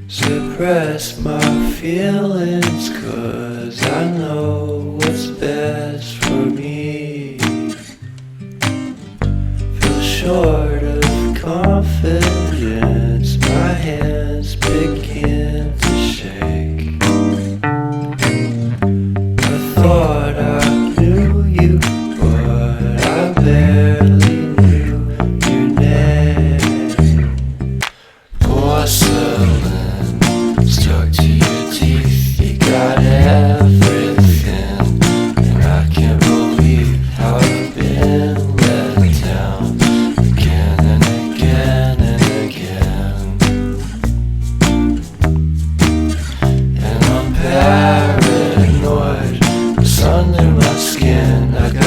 Suppress my feelings, 'cause I know what's best for me. Feel short of confidence, my hands begin to shake. I thought I knew you, but I barely knew your name. Porcelain stuck to your teeth, you got everything, and I can't believe how I've been let down again and again and again. And I'm paranoid, what's under my skin? I got